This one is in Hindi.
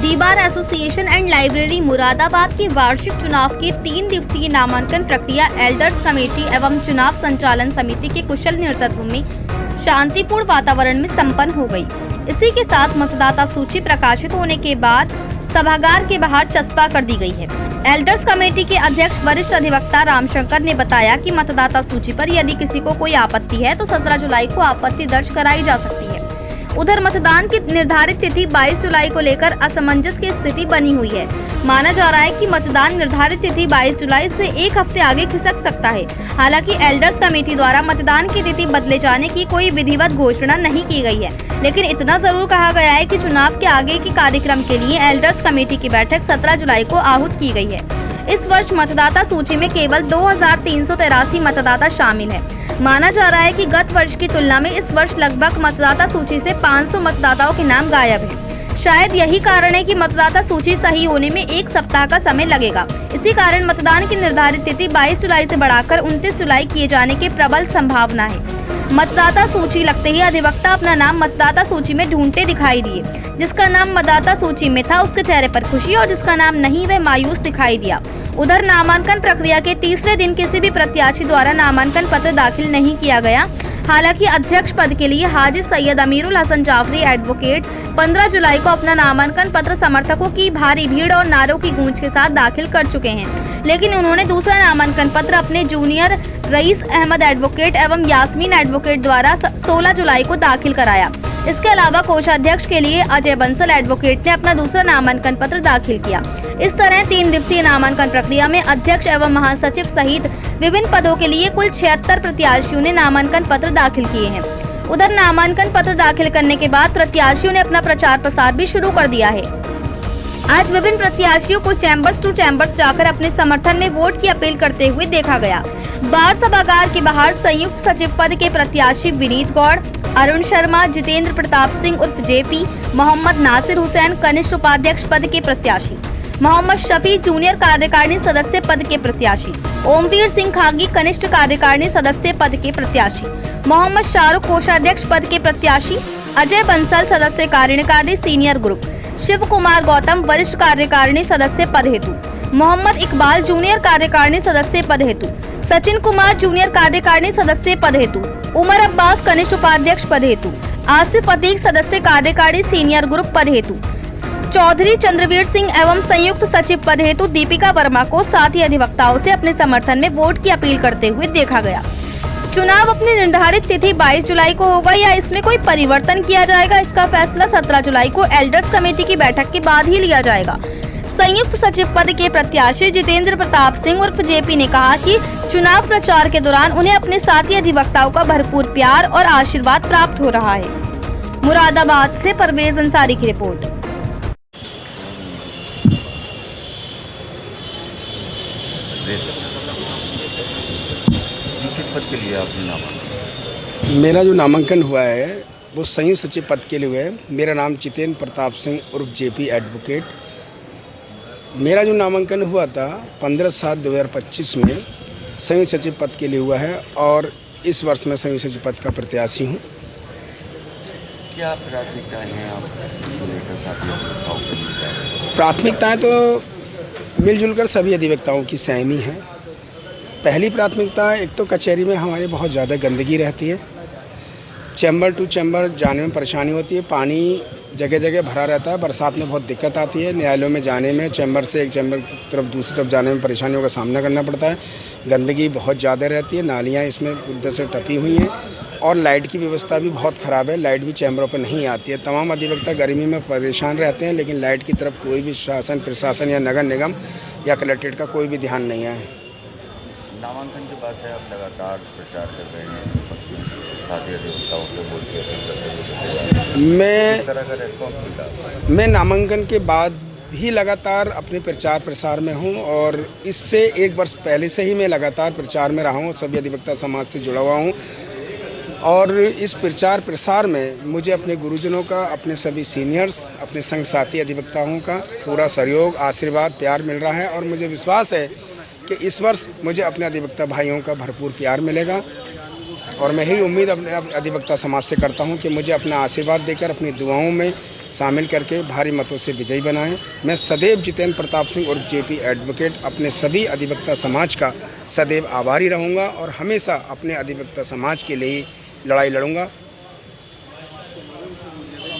The bar association and library Moradabad के वार्षिक चुनाव की 3 दिवसीय नामांकन प्रक्रिया एल्डर्स कमेटी एवं चुनाव संचालन समिति के कुशल नेतृत्व में शांतिपूर्ण वातावरण में संपन्न हो गई। इसी के साथ मतदाता सूची प्रकाशित होने के बाद सभागार के बाहर चस्पा कर दी गई है। एल्डर्स कमेटी के अध्यक्ष वरिष्ठ अधिवक्ता रामशंकर ने बताया कि मतदाता सूची पर यदि किसी को कोई आपत्ति है तो 17 जुलाई को आपत्ति दर्ज कराई जा सकती है। उधर मतदान की निर्धारित तिथि 22 जुलाई को लेकर असमंजस की स्थिति बनी हुई है। माना जा रहा है कि मतदान निर्धारित तिथि 22 जुलाई से एक हफ्ते आगे खिसक सकता है। हालांकि एल्डर्स कमेटी द्वारा मतदान की तिथि बदले जाने की कोई विधिवत घोषणा नहीं की गई है, लेकिन इतना जरूर कहा गया है कि चुनाव के आगे के कार्यक्रम के लिए एल्डर्स कमेटी की बैठक 17 जुलाई को आहूत की गई है। इस वर्ष मतदाता सूची में केवल 2383 मतदाता शामिल है। माना जा रहा है कि गत वर्ष की तुलना में इस वर्ष लगभग मतदाता सूची से 500 मतदाताओं के नाम गायब हैं। शायद यही कारण है कि मतदाता सूची सही होने में एक सप्ताह का समय लगेगा। इसी कारण मतदान की निर्धारित तिथि 22 जुलाई से बढ़ाकर 29 जुलाई किए जाने की प्रबल संभावना है। मतदाता सूची लगते ही अधिवक्ता अपना नाम मतदाता सूची में ढूंढते दिखाई दिए। जिसका नाम मतदाता सूची में था उसके चेहरे पर खुशी और जिसका नाम नहीं वह मायूस दिखाई दिया। उधर नामांकन प्रक्रिया के तीसरे दिन किसी भी प्रत्याशी द्वारा नामांकन पत्र दाखिल नहीं किया गया। हालांकि अध्यक्ष पद के लिए हाजी सैयद अमीरुल हसन जाफरी एडवोकेट 15 जुलाई को अपना नामांकन पत्र समर्थकों की भारी भीड़ और नारों की गूंज के साथ दाखिल कर चुके हैं, लेकिन उन्होंने दूसरा नामांकन पत्र अपने जूनियर रईस अहमद एडवोकेट एवं यास्मीन एडवोकेट द्वारा 16 जुलाई को दाखिल कराया। इसके अलावा कोषाध्यक्ष के लिए अजय बंसल एडवोकेट ने अपना दूसरा नामांकन पत्र दाखिल किया। इस तरह 3 दिवसीय नामांकन प्रक्रिया में अध्यक्ष एवं महासचिव सहित विभिन्न पदों के लिए कुल 76 प्रत्याशियों ने नामांकन पत्र दाखिल किए हैं। उधर नामांकन पत्र दाखिल करने के बाद प्रत्याशियों ने अपना प्रचार प्रसार भी शुरू कर दिया है। आज विभिन्न प्रत्याशियों को चैम्बर्स टू चैम्बर्स जाकर अपने समर्थन में वोट की अपील करते हुए देखा गया। बार सभागार के बाहर संयुक्त सचिव पद के प्रत्याशी विनीत गौड़, अरुण शर्मा, जितेंद्र प्रताप सिंह उर्फ जेपी, मोहम्मद नासिर हुसैन कनिष्ठ उपाध्यक्ष पद के प्रत्याशी, मोहम्मद शफी जूनियर कार्यकारिणी सदस्य पद के प्रत्याशी, ओमवीर सिंह खागी कनिष्ठ कार्यकारिणी सदस्य पद के प्रत्याशी, मोहम्मद शाहरुख कोषाध्यक्ष पद के प्रत्याशी, अजय बंसल सदस्य कार्यकारिणी सीनियर ग्रुप, शिव कुमार गौतम वरिष्ठ कार्यकारिणी सदस्य पद हेतु, मोहम्मद इकबाल जूनियर कार्यकारिणी सदस्य पद हेतु, सचिन कुमार जूनियर कार्यकारिणी सदस्य पद हेतु, उमर अब्बास कनिष्ठ उपाध्यक्ष पद हेतु, आसिफ अतीक सदस्य कार्यकारिणी सीनियर ग्रुप पद हेतु, चौधरी चंद्रवीर सिंह एवं संयुक्त सचिव पद हेतु दीपिका वर्मा को साथ ही अधिवक्ताओं से अपने समर्थन में वोट की अपील करते हुए देखा गया। चुनाव अपनी निर्धारित तिथि 22 जुलाई को होगा या इसमें कोई परिवर्तन किया जाएगा, इसका फैसला 17 जुलाई को एल्डर्स कमेटी की बैठक के बाद ही लिया जाएगा। संयुक्त सचिव पद के प्रत्याशी जितेंद्र प्रताप सिंह उर्फ जेपी ने कहा कि चुनाव प्रचार के दौरान उन्हें अपने साथी अधिवक्ताओं का भरपूर प्यार और आशीर्वाद प्राप्त हो रहा है। मुरादाबाद से परवेज अंसारी की रिपोर्ट। किस पद के लिए आपने नामांकन? मेरा जो नामांकन हुआ है वो संयुक्त सचिव पद के लिए हुआ है। मेरा नाम जितेंद्र प्रताप सिंह उर्फ जेपी एडवोकेट। मेरा जो नामांकन हुआ था 15/7/2025 में संयुक्त सचिव पद के लिए हुआ है और इस वर्ष मैं संयुक्त सचिव पद का प्रत्याशी हूँ। क्या प्राथमिकताएं हैं आप प्राथमिकताएं तो मिलजुल कर सभी अधिवक्ताओं की सहमी है। पहली प्राथमिकता एक तो कचहरी में हमारे बहुत ज़्यादा गंदगी रहती है, चैम्बर टू चैम्बर जाने में परेशानी होती है, पानी जगह जगह भरा रहता है, बरसात में बहुत दिक्कत आती है, न्यायालयों में जाने में चैम्बर से एक चैम्बर की तरफ दूसरी तरफ जाने में परेशानियों का सामना करना पड़ता है। गंदगी बहुत ज़्यादा रहती है, नालियाँ इसमें उधर से टपी हुई हैं और लाइट की व्यवस्था भी बहुत ख़राब है, लाइट भी चैम्बरों पर नहीं आती है। तमाम अधिवक्ता गर्मी में परेशान रहते हैं, लेकिन लाइट की तरफ कोई भी शासन प्रशासन या नगर निगम या कलेक्ट्रेट का कोई भी ध्यान नहीं है। नामांकन के बाद से आप लगातार प्रचार कर रहे हैं, साथी अधिवक्ताओं से मैं नामांकन के बाद भी लगातार अपने प्रचार प्रसार में हूं और इससे एक वर्ष पहले से ही मैं लगातार प्रचार में रहा हूं, सभी अधिवक्ता समाज से जुड़ा हुआ हूं और इस प्रचार प्रसार में मुझे अपने गुरुजनों का, अपने सभी सीनियर्स, अपने संग साथी अधिवक्ताओं का पूरा सहयोग, आशीर्वाद, प्यार मिल रहा है और मुझे विश्वास है कि इस वर्ष मुझे अपने अधिवक्ता भाइयों का भरपूर प्यार मिलेगा और मैं यही उम्मीद अपने अधिवक्ता समाज से करता हूं कि मुझे अपना आशीर्वाद देकर, अपनी दुआओं में शामिल करके भारी मतों से विजयी बनाएं। मैं सदैव जितेंद्र प्रताप सिंह उर्फ जेपी एडवोकेट अपने सभी अधिवक्ता समाज का सदैव आभारी रहूँगा और हमेशा अपने अधिवक्ता समाज के लिए लड़ाई लड़ूंगा।